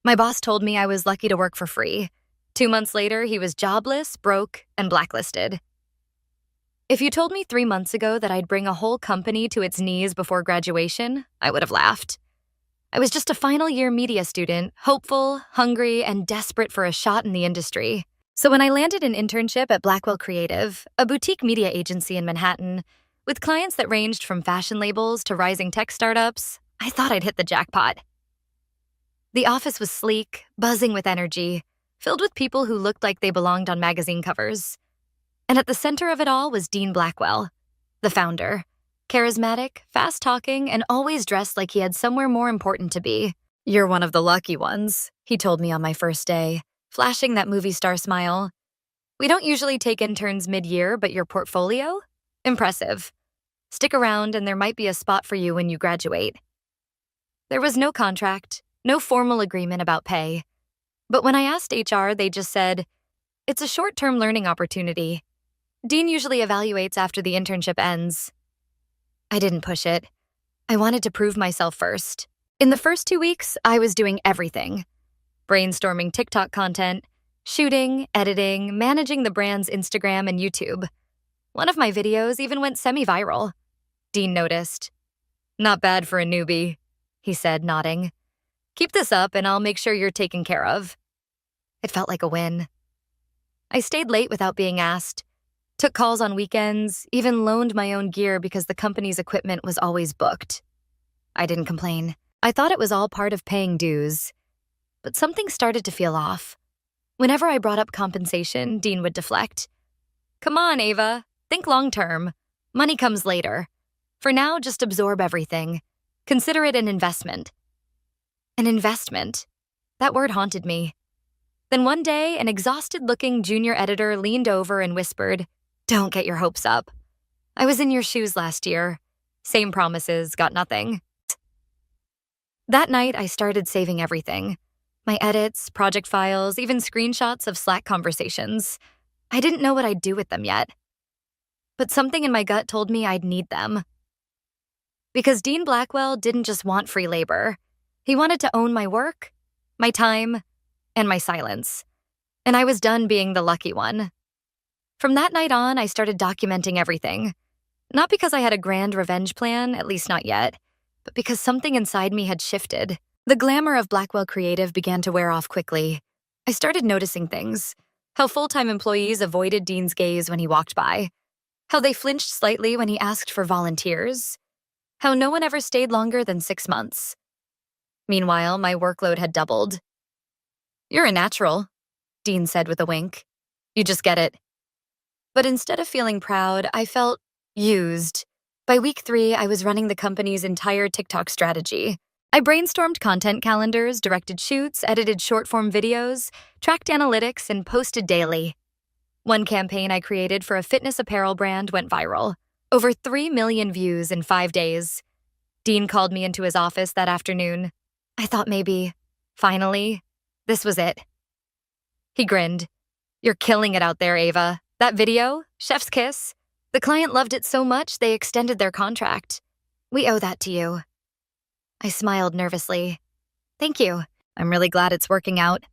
My boss told me I was lucky to work for free. 2 months later, he was jobless, broke, and blacklisted. If you told me 3 months ago that I'd bring a whole company to its knees before graduation, I would have laughed. I was just a final year media student, hopeful, hungry, and desperate for a shot in the industry. So when I landed an internship at Blackwell Creative, a boutique media agency in Manhattan, with clients that ranged from fashion labels to rising tech startups, I thought I'd hit the jackpot. The office was sleek, buzzing with energy, filled with people who looked like they belonged on magazine covers. And at the center of it all was Dean Blackwell, the founder. Charismatic, fast-talking, and always dressed like he had somewhere more important to be. "You're one of the lucky ones," he told me on my first day, flashing that movie star smile. "We don't usually take interns mid-year, but your portfolio? Impressive. Stick around and there might be a spot for you when you graduate." There was no contract, no formal agreement about pay. But when I asked HR, they just said, "It's a short-term learning opportunity. Dean usually evaluates after the internship ends." I didn't push it. I wanted to prove myself first. In the first 2 weeks, I was doing everything. Brainstorming TikTok content, shooting, editing, managing the brand's Instagram and YouTube. One of my videos even went semi-viral. Dean noticed. "Not bad for a newbie," he said, nodding. "Keep this up and I'll make sure you're taken care of." It felt like a win. I stayed late without being asked, took calls on weekends, even loaned my own gear because the company's equipment was always booked. I didn't complain. I thought it was all part of paying dues. But something started to feel off. Whenever I brought up compensation, Dean would deflect. "Come on, Ava. Think long-term. Money comes later. For now, just absorb everything. Consider it an investment." An investment. That word haunted me. Then one day, an exhausted-looking junior editor leaned over and whispered, "Don't get your hopes up. I was in your shoes last year. Same promises, got nothing." That night, I started saving everything. My edits, project files, even screenshots of Slack conversations. I didn't know what I'd do with them yet. But something in my gut told me I'd need them. Because Dean Blackwell didn't just want free labor. He wanted to own my work, my time, and my silence. And I was done being the lucky one. From that night on, I started documenting everything. Not because I had a grand revenge plan, at least not yet, but because something inside me had shifted. The glamour of Blackwell Creative began to wear off quickly. I started noticing things. How full-time employees avoided Dean's gaze when he walked by. How they flinched slightly when he asked for volunteers. How no one ever stayed longer than 6 months. Meanwhile, my workload had doubled. "You're a natural," Dean said with a wink. "You just get it." But instead of feeling proud, I felt used. By week 3, I was running the company's entire TikTok strategy. I brainstormed content calendars, directed shoots, edited short-form videos, tracked analytics, and posted daily. One campaign I created for a fitness apparel brand went viral. Over 3 million views in 5 days. Dean called me into his office that afternoon. I thought maybe, finally, this was it. He grinned. "You're killing it out there, Ava. That video, chef's kiss. The client loved it so much they extended their contract. We owe that to you." I smiled nervously. "Thank you. I'm really glad it's working out."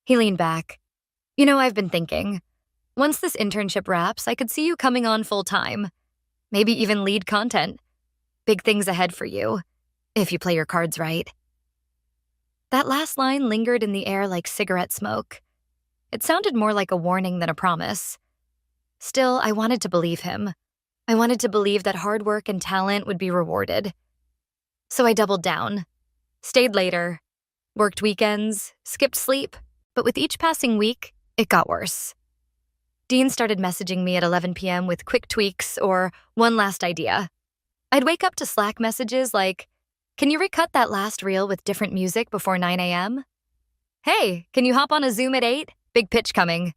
He leaned back. "You know, I've been thinking. Once this internship wraps, I could see you coming on full-time. Maybe even lead content. Big things ahead for you, if you play your cards right." That last line lingered in the air like cigarette smoke. It sounded more like a warning than a promise. Still, I wanted to believe him. I wanted to believe that hard work and talent would be rewarded. So I doubled down, stayed later, worked weekends, skipped sleep, but with each passing week, it got worse. Dean started messaging me at 11 p.m. with quick tweaks or one last idea. I'd wake up to Slack messages like, "Can you recut that last reel with different music before 9 a.m.? Hey, can you hop on a Zoom at 8? Big pitch coming."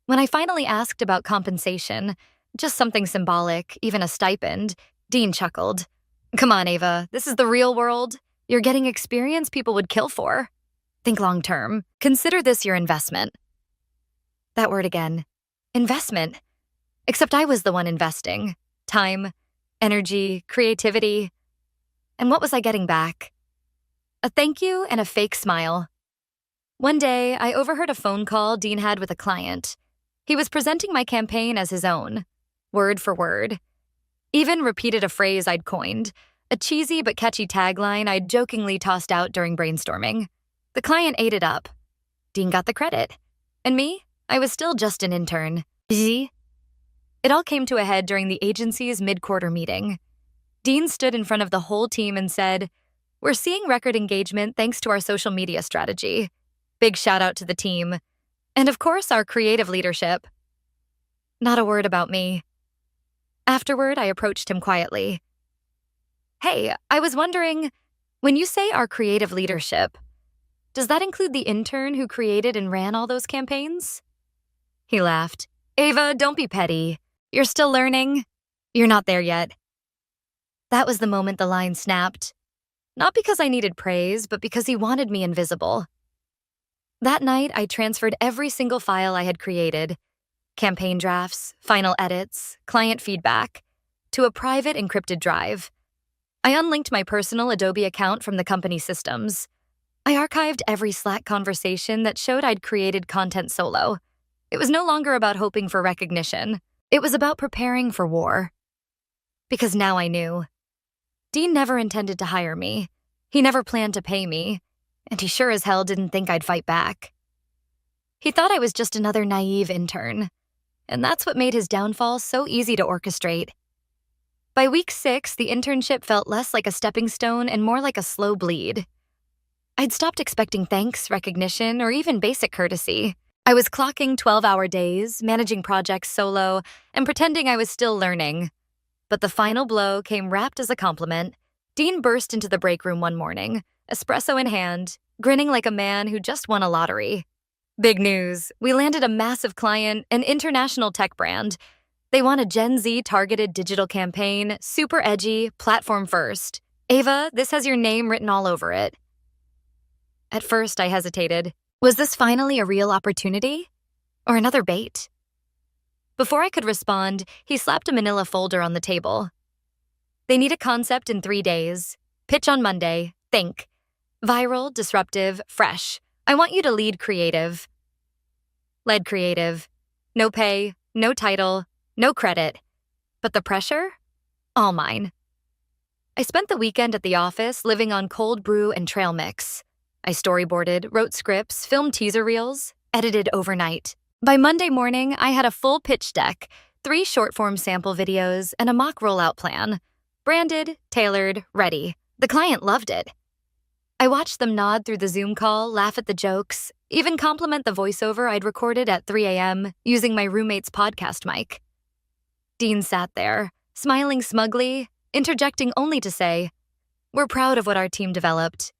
When I finally asked about compensation, just something symbolic, even a stipend, Dean chuckled. "Come on, Ava, this is the real world. You're getting experience people would kill for. Think long term. Consider this your investment." That word again. Investment. Except I was the one investing. Time, energy, creativity. And what was I getting back? a thank you, and a fake smile. One day, I overheard a phone call Dean had with a client. He was presenting my campaign as his own, word for word. Even repeated a phrase I'd coined, a cheesy but catchy tagline I'd jokingly tossed out during brainstorming. The client ate it up. Dean got the credit. And me? I was still just an intern. It all came to a head during the agency's mid-quarter meeting. Dean stood in front of the whole team and said, "We're seeing record engagement thanks to our social media strategy. Big shout out to the team. And of course, our creative leadership." Not a word about me. Afterward, I approached him quietly. "Hey, I was wondering, when you say our creative leadership, does that include the intern who created and ran all those campaigns?" He laughed. "Ava, don't be petty. You're still learning. You're not there yet." That was the moment the line snapped. Not because I needed praise, but because he wanted me invisible. That night, I transferred every single file I had created, campaign drafts, final edits, client feedback, to a private encrypted drive. I unlinked my personal Adobe account from the company systems. I archived every Slack conversation that showed I'd created content solo. It was no longer about hoping for recognition. It was about preparing for war. Because now I knew. Dean never intended to hire me. He never planned to pay me. And he sure as hell didn't think I'd fight back. He thought I was just another naive intern. And that's what made his downfall so easy to orchestrate. By week 6, the internship felt less like a stepping stone and more like a slow bleed. I'd stopped expecting thanks, recognition, or even basic courtesy. I was clocking 12-hour days, managing projects solo, and pretending I was still learning. But the final blow came wrapped as a compliment. Dean burst into the break room one morning, espresso in hand, grinning like a man who just won a lottery. "Big news. We landed a massive client, an international tech brand. They want a Gen Z targeted digital campaign, super edgy, platform first. Ava, this has your name written all over it." At first, I hesitated. Was this finally a real opportunity? Or another bait? Before I could respond, he slapped a manila folder on the table. "They need a concept in 3 days. Pitch on Monday. Think. Viral, disruptive, fresh. I want you to lead creative." Led creative. No pay, no title, no credit. But the pressure? All mine. I spent the weekend at the office living on cold brew and trail mix. I storyboarded, wrote scripts, filmed teaser reels, edited overnight. By Monday morning, I had a full pitch deck, 3 short-form sample videos, and a mock rollout plan. Branded, tailored, ready. The client loved it. I watched them nod through the Zoom call, laugh at the jokes, even compliment the voiceover I'd recorded at 3 a.m. using my roommate's podcast mic. Dean sat there, smiling smugly, interjecting only to say, "We're proud of what our team developed.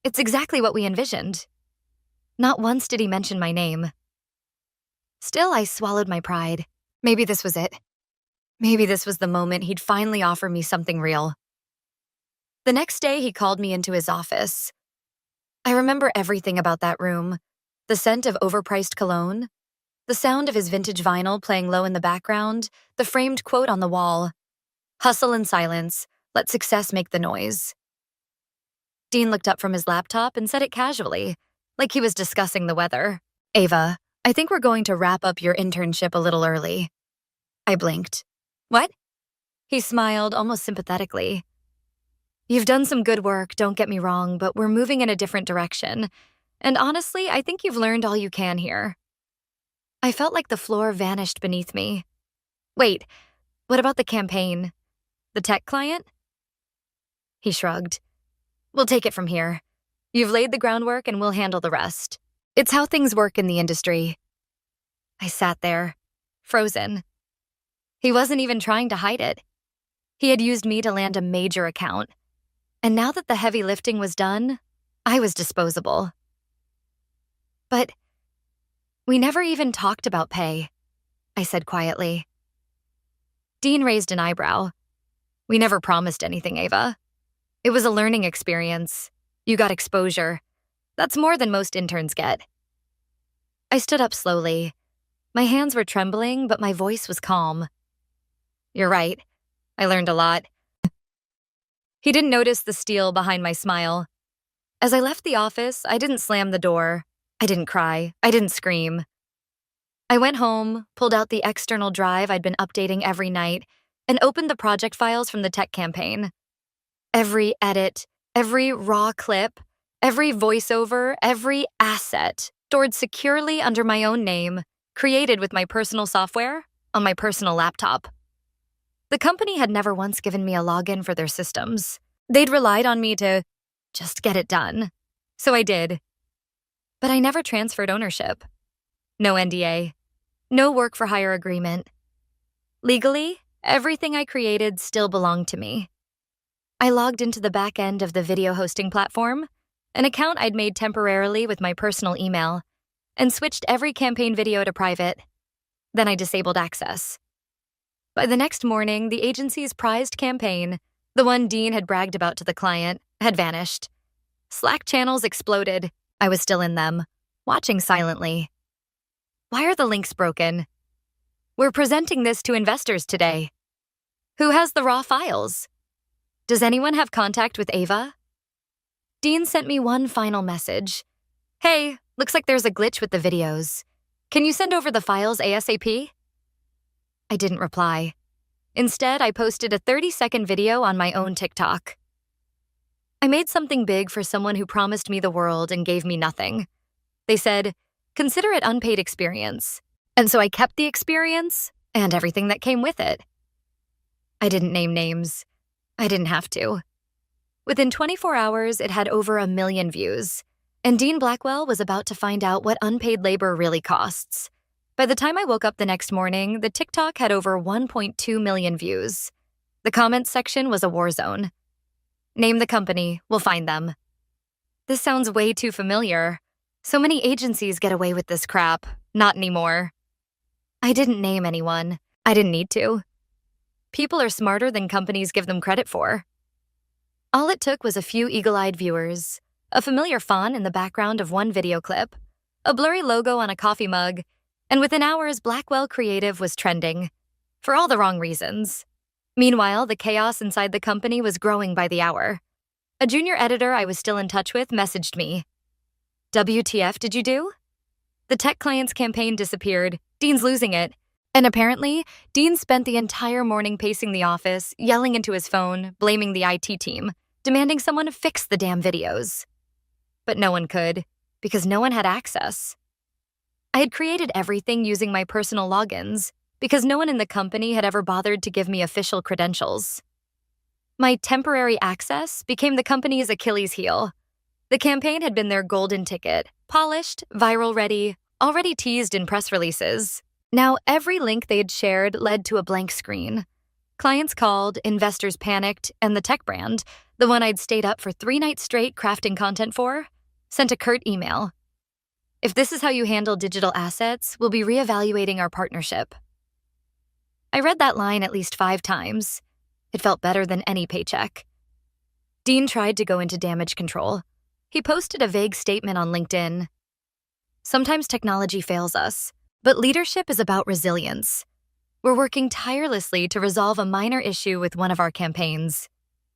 It's exactly what we envisioned." Not once did he mention my name. Still, I swallowed my pride. Maybe this was it. Maybe this was the moment he'd finally offer me something real. The next day, he called me into his office. I remember everything about that room. The scent of overpriced cologne, the sound of his vintage vinyl playing low in the background, the framed quote on the wall. "Hustle in silence. Let success make the noise." Dean looked up from his laptop and said it casually, like he was discussing the weather. "Ava, I think we're going to wrap up your internship a little early." I blinked. "What?" He smiled almost sympathetically. "You've done some good work, don't get me wrong, but we're moving in a different direction. And honestly, I think you've learned all you can here." I felt like the floor vanished beneath me. "Wait, what about the campaign? The tech client?" He shrugged. "We'll take it from here. You've laid the groundwork and we'll handle the rest. It's how things work in the industry." I sat there, frozen. He wasn't even trying to hide it. He had used me to land a major account. And now that the heavy lifting was done, I was disposable. "But we never even talked about pay," I said quietly. Dean raised an eyebrow. "We never promised anything, Ava. It was a learning experience. You got exposure. That's more than most interns get." I stood up slowly. My hands were trembling, but my voice was calm. "You're right. I learned a lot." He didn't notice the steel behind my smile. As I left the office, I didn't slam the door. I didn't cry. I didn't scream. I went home, pulled out the external drive I'd been updating every night, and opened the project files from the tech campaign. Every edit, every raw clip, every voiceover, every asset stored securely under my own name, created with my personal software on my personal laptop. The company had never once given me a login for their systems. They'd relied on me to just get it done. So I did. But I never transferred ownership. No NDA. No work for hire agreement. Legally, everything I created still belonged to me. I logged into the back end of the video hosting platform, an account I'd made temporarily with my personal email, and switched every campaign video to private. Then I disabled access. By the next morning, the agency's prized campaign, the one Dean had bragged about to the client, had vanished. Slack channels exploded. I was still in them, watching silently. Why are the links broken? We're presenting this to investors today. Who has the raw files? Does anyone have contact with Ava? Dean sent me one final message. Hey, looks like there's a glitch with the videos. Can you send over the files ASAP? I didn't reply. Instead, I posted a 30-second video on my own TikTok. I made something big for someone who promised me the world and gave me nothing. They said, consider it unpaid experience. And so I kept the experience and everything that came with it. I didn't name names. I didn't have to. Within 24 hours, it had over 1 million views, and Dean Blackwell was about to find out what unpaid labor really costs. By the time I woke up the next morning, the TikTok had over 1.2 million views. The comments section was a war zone. Name the company, we'll find them. This sounds way too familiar. So many agencies get away with this crap. Not anymore. I didn't name anyone. I didn't need to. People are smarter than companies give them credit for. All it took was a few eagle-eyed viewers, a familiar font in the background of one video clip, a blurry logo on a coffee mug, and within hours, Blackwell Creative was trending. For all the wrong reasons. Meanwhile, the chaos inside the company was growing by the hour. A junior editor I was still in touch with messaged me. WTF did you do? The tech client's campaign disappeared. Dean's losing it. And apparently, Dean spent the entire morning pacing the office, yelling into his phone, blaming the IT team, demanding someone fix the damn videos. But no one could, because no one had access. I had created everything using my personal logins, because no one in the company had ever bothered to give me official credentials. My temporary access became the company's Achilles heel. The campaign had been their golden ticket, polished, viral ready, already teased in press releases. Now every link they had shared led to a blank screen. Clients called, investors panicked, and the tech brand, the one I'd stayed up for 3 nights straight crafting content for, sent a curt email. If this is how you handle digital assets, we'll be reevaluating our partnership. I read that line at least 5 times. It felt better than any paycheck. Dean tried to go into damage control. He posted a vague statement on LinkedIn. Sometimes technology fails us, but leadership is about resilience. We're working tirelessly to resolve a minor issue with one of our campaigns.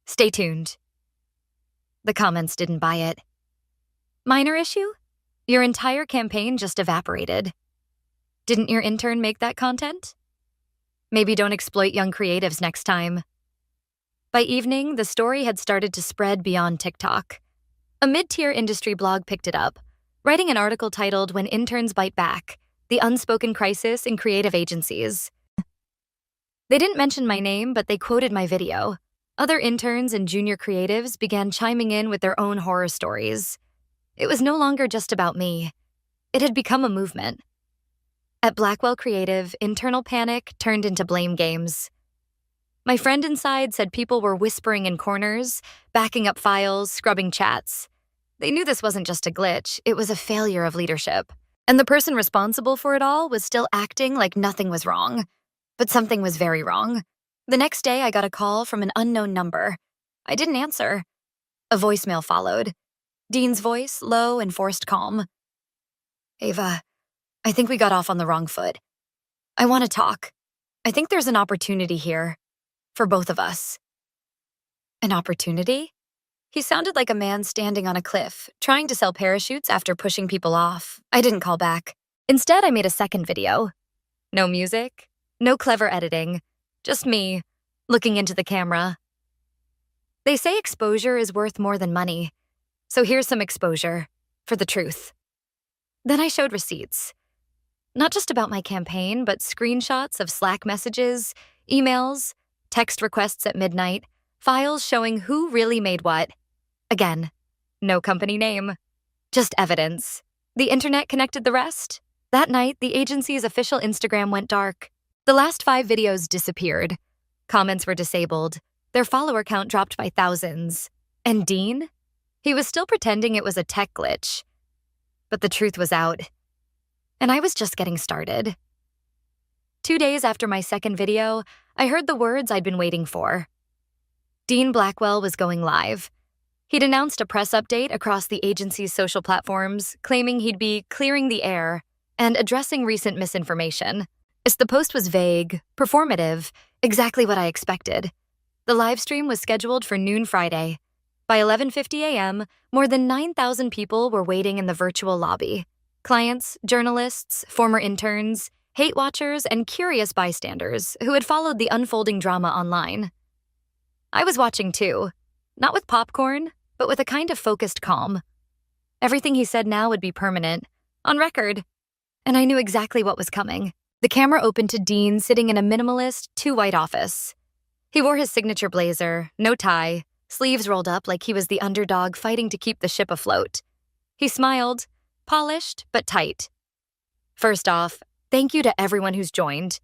Stay tuned. The comments didn't buy it. Minor issue? Your entire campaign just evaporated. Didn't your intern make that content? Maybe don't exploit young creatives next time. By evening, the story had started to spread beyond TikTok. A mid-tier industry blog picked it up, writing an article titled When Interns Bite Back, The Unspoken Crisis in Creative Agencies. They didn't mention my name, but they quoted my video. Other interns and junior creatives began chiming in with their own horror stories. It was no longer just about me. It had become a movement. At Blackwell Creative, internal panic turned into blame games. My friend inside said people were whispering in corners, backing up files, scrubbing chats. They knew this wasn't just a glitch, it was a failure of leadership. And the person responsible for it all was still acting like nothing was wrong. But something was very wrong. The next day, I got a call from an unknown number. I didn't answer. A voicemail followed. Dean's voice, low and forced calm. Ava, I think we got off on the wrong foot. I want to talk. I think there's an opportunity here. For both of us. An opportunity? He sounded like a man standing on a cliff, trying to sell parachutes after pushing people off. I didn't call back. Instead, I made a second video. No music, no clever editing, just me, looking into the camera. They say exposure is worth more than money, so here's some exposure, for the truth. Then I showed receipts. Not just about my campaign, but screenshots of Slack messages, emails, text requests at midnight, files showing who really made what. Again, no company name, just evidence. The internet connected the rest. That night, the agency's official Instagram went dark. The last 5 videos disappeared. Comments were disabled. Their follower count dropped by thousands. And Dean? He was still pretending it was a tech glitch. But the truth was out. And I was just getting started. 2 days after my second video, I heard the words I'd been waiting for. Dean Blackwell was going live. He'd announced a press update across the agency's social platforms, claiming he'd be clearing the air and addressing recent misinformation. As the post was vague, performative, exactly what I expected. The live stream was scheduled for noon Friday. By 11:50 a.m., more than 9,000 people were waiting in the virtual lobby. Clients, journalists, former interns, hate watchers, and curious bystanders who had followed the unfolding drama online. I was watching too, not with popcorn, but with a kind of focused calm. Everything he said now would be permanent, on record, and I knew exactly what was coming. The camera opened to Dean sitting in a minimalist, two-white office. He wore his signature blazer, no tie, sleeves rolled up like he was the underdog fighting to keep the ship afloat. He smiled, polished but tight. First off, thank you to everyone who's joined.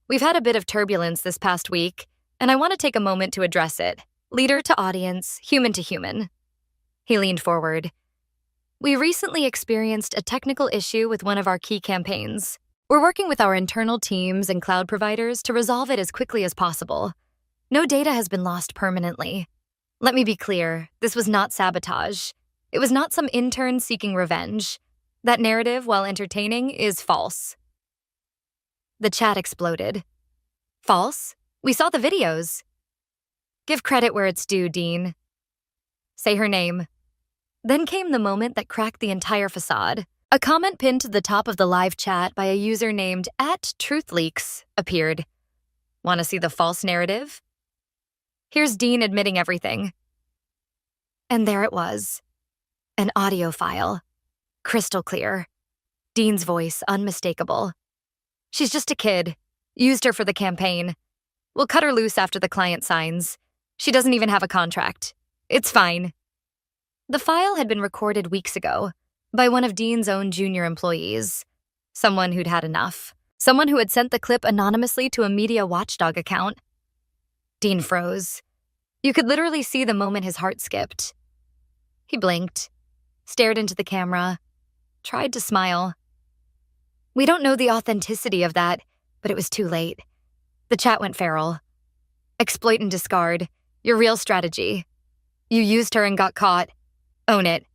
We've had a bit of turbulence this past week, and I want to take a moment to address it, leader to audience, human to human. He leaned forward. We recently experienced a technical issue with one of our key campaigns. We're working with our internal teams and cloud providers to resolve it as quickly as possible. No data has been lost permanently. Let me be clear, this was not sabotage. It was not some intern seeking revenge. That narrative, while entertaining, is false. The chat exploded. False? We saw the videos. Give credit where it's due, Dean. Say her name. Then came the moment that cracked the entire facade. A comment pinned to the top of the live chat by a user named @TruthLeaks appeared. Want to see the false narrative? Here's Dean admitting everything. And there it was. An audio file. Crystal clear. Dean's voice unmistakable. She's just a kid. Used her for the campaign. We'll cut her loose after the client signs. She doesn't even have a contract. It's fine. The file had been recorded weeks ago by one of Dean's own junior employees. Someone who'd had enough. Someone who had sent the clip anonymously to a media watchdog account. Dean froze. You could literally see the moment his heart skipped. He blinked, stared into the camera, tried to smile. We don't know the authenticity of that, but it was too late. The chat went feral. Exploit and discard. Your real strategy. You used her and got caught. Own it.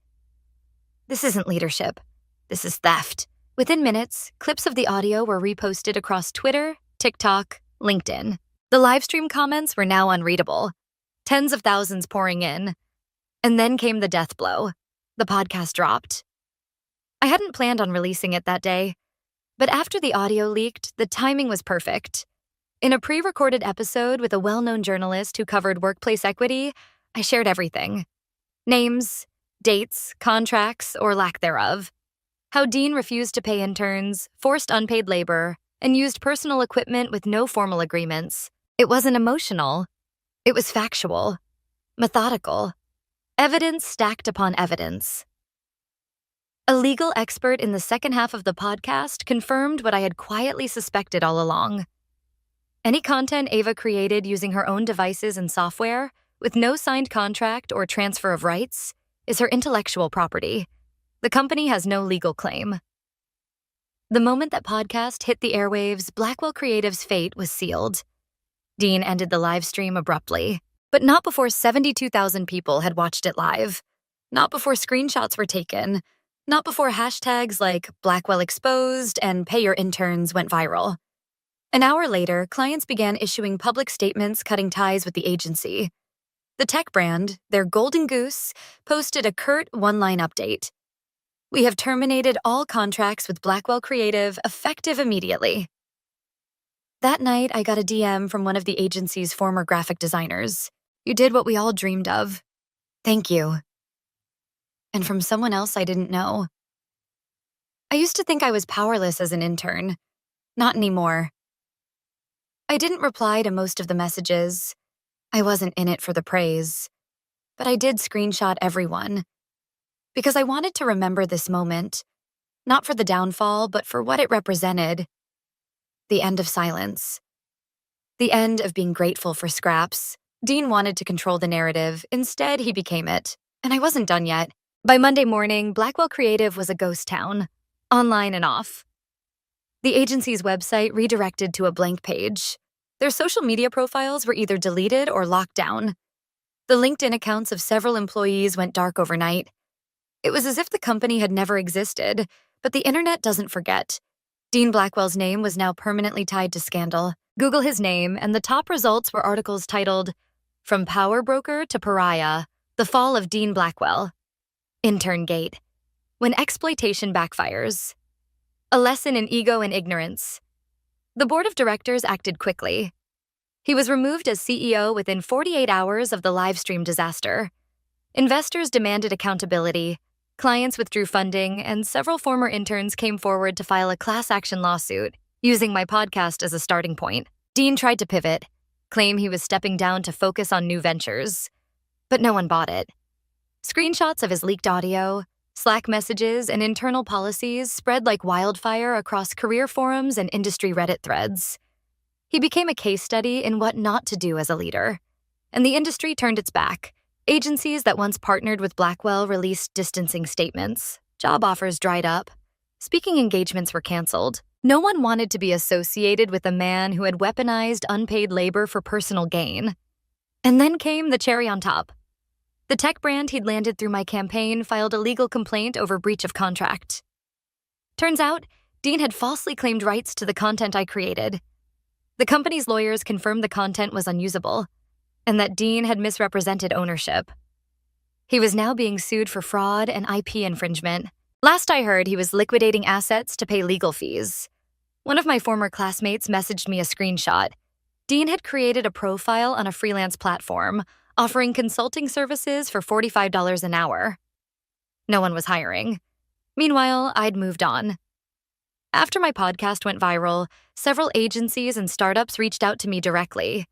This isn't leadership. This is theft. Within minutes, clips of the audio were reposted across Twitter, TikTok, LinkedIn. The livestream comments were now unreadable. Tens of thousands pouring in. And then came the death blow. The podcast dropped. I hadn't planned on releasing it that day, but after the audio leaked, the timing was perfect. In a pre-recorded episode with a well-known journalist who covered workplace equity, I shared everything. Names, dates, contracts, or lack thereof. How Dean refused to pay interns, forced unpaid labor, and used personal equipment with no formal agreements. It wasn't emotional. It was factual, methodical. Evidence stacked upon evidence. A legal expert in the second half of the podcast confirmed what I had quietly suspected all along. Any content Ava created using her own devices and software, with no signed contract or transfer of rights, is her intellectual property. The company has no legal claim. The moment that podcast hit the airwaves, Blackwell Creative's fate was sealed. Dean ended the live stream abruptly, but not before 72,000 people had watched it live. Not before screenshots were taken. Not before hashtags like Blackwell Exposed and Pay Your Interns went viral. An hour later, clients began issuing public statements cutting ties with the agency. The The tech brand, their golden goose, posted a curt one-line update. "We have terminated all contracts with Blackwell Creative effective immediately." That night, I got a DM from one of the agency's former graphic designers. "You did what we all dreamed of. Thank you." And from someone else I didn't know. I used to think I was powerless as an intern. Not anymore. I didn't reply to most of the messages. I wasn't in it for the praise. But I did screenshot everyone. Because I wanted to remember this moment. Not for the downfall, but for what it represented. The end of silence. The end of being grateful for scraps. Dean wanted to control the narrative. Instead, he became it. And I wasn't done yet. By Monday morning, Blackwell Creative was a ghost town. Online and off. The agency's website redirected to a blank page. Their social media profiles were either deleted or locked down. The LinkedIn accounts of several employees went dark overnight. It was as if the company had never existed, but the internet doesn't forget. Dean Blackwell's name was now permanently tied to scandal. Google his name, and the top results were articles titled, "From Power Broker to Pariah, The Fall of Dean Blackwell." Intern Gate. When exploitation backfires. A lesson in ego and ignorance. The board of directors acted quickly. He was removed as CEO within 48 hours of the live stream disaster. Investors demanded accountability, clients withdrew funding, and several former interns came forward to file a class action lawsuit, using my podcast as a starting point. Dean tried to pivot, claim he was stepping down to focus on new ventures. But no one bought it. Screenshots of his leaked audio, Slack messages, and internal policies spread like wildfire across career forums and industry Reddit threads. He became a case study in what not to do as a leader. And the industry turned its back. Agencies that once partnered with Blackwell released distancing statements. Job offers dried up. Speaking engagements were canceled. No one wanted to be associated with a man who had weaponized unpaid labor for personal gain. And then came the cherry on top. The tech brand he'd landed through my campaign filed a legal complaint over breach of contract. Turns out, Dean had falsely claimed rights to the content I created. The company's lawyers confirmed the content was unusable, and that Dean had misrepresented ownership. He was now being sued for fraud and IP infringement. Last I heard, he was liquidating assets to pay legal fees. One of my former classmates messaged me a screenshot. Dean had created a profile on a freelance platform, offering consulting services for $45 an hour. No one was hiring. Meanwhile, I'd moved on. After my podcast went viral, several agencies and startups reached out to me directly.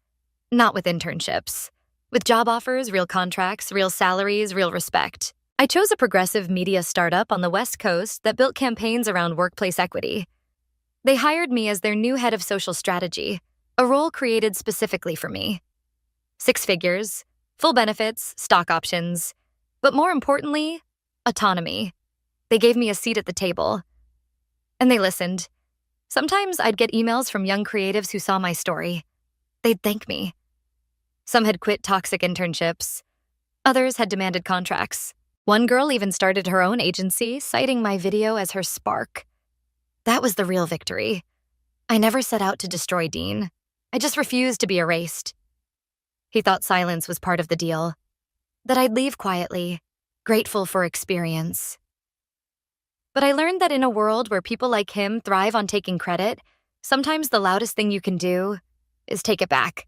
Not with internships. With job offers, real contracts, real salaries, real respect. I chose a progressive media startup on the West Coast that built campaigns around workplace equity. They hired me as their new head of social strategy, a role created specifically for me. 6 figures, full benefits, stock options, but more importantly, autonomy. They gave me a seat at the table. And they listened. Sometimes I'd get emails from young creatives who saw my story. They'd thank me. Some had quit toxic internships. Others had demanded contracts. One girl even started her own agency, citing my video as her spark. That was the real victory. I never set out to destroy Dean. I just refused to be erased. He thought silence was part of the deal. That I'd leave quietly, grateful for experience. But I learned that in a world where people like him thrive on taking credit, sometimes the loudest thing you can do is take it back.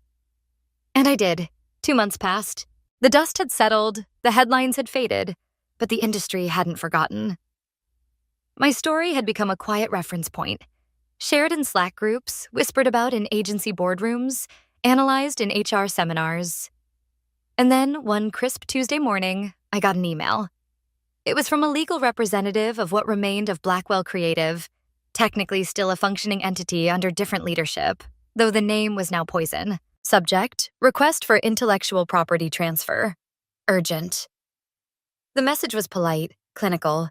And I did. 2 months passed. The dust had settled, the headlines had faded, but the industry hadn't forgotten. My story had become a quiet reference point, shared in Slack groups, whispered about in agency boardrooms, analyzed in HR seminars. And then, one crisp Tuesday morning, I got an email. It was from a legal representative of what remained of Blackwell Creative, technically still a functioning entity under different leadership, though the name was now poison. Subject: request for intellectual property transfer. Urgent. The message was polite, clinical.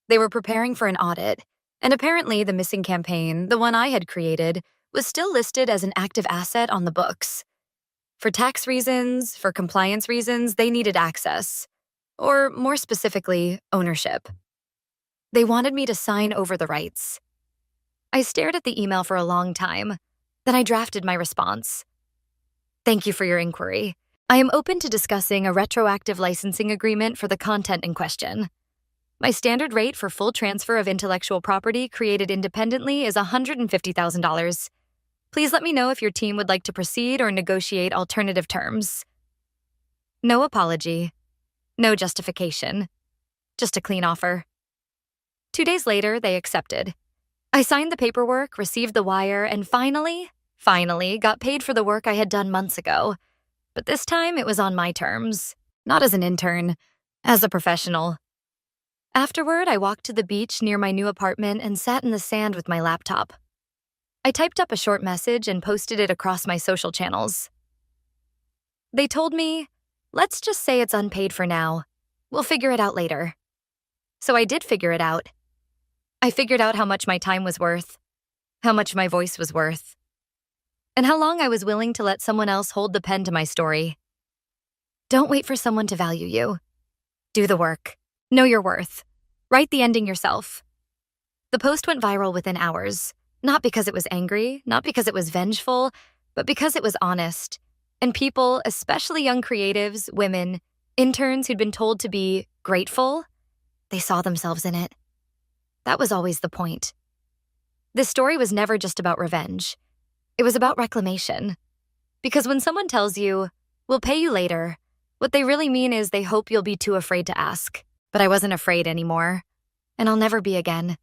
They were preparing for an audit, and apparently the missing campaign, the one I had created, was still listed as an active asset on the books. For tax reasons, for compliance reasons, they needed access. Or, more specifically, ownership. They wanted me to sign over the rights. I stared at the email for a long time. Then I drafted my response. Thank you for your inquiry. I am open to discussing a retroactive licensing agreement for the content in question. My standard rate for full transfer of intellectual property created independently is $150,000. Please let me know if your team would like to proceed or negotiate alternative terms. No apology. No justification. Just a clean offer. 2 days later, they accepted. I signed the paperwork, received the wire, and finally got paid for the work I had done months ago. But this time, it was on my terms. Not as an intern, as a professional. Afterward, I walked to the beach near my new apartment and sat in the sand with my laptop. I typed up a short message and posted it across my social channels. They told me, let's just say it's unpaid for now. We'll figure it out later. So I did figure it out. I figured out how much my time was worth, how much my voice was worth, and how long I was willing to let someone else hold the pen to my story. Don't wait for someone to value you. Do the work. Know your worth. Write the ending yourself. The post went viral within hours, not because it was angry, not because it was vengeful, but because it was honest. And people, especially young creatives, women, interns who'd been told to be grateful, they saw themselves in it. That was always the point. This story was never just about revenge. It was about reclamation. Because when someone tells you, we'll pay you later, what they really mean is they hope you'll be too afraid to ask. But I wasn't afraid anymore, and I'll never be again.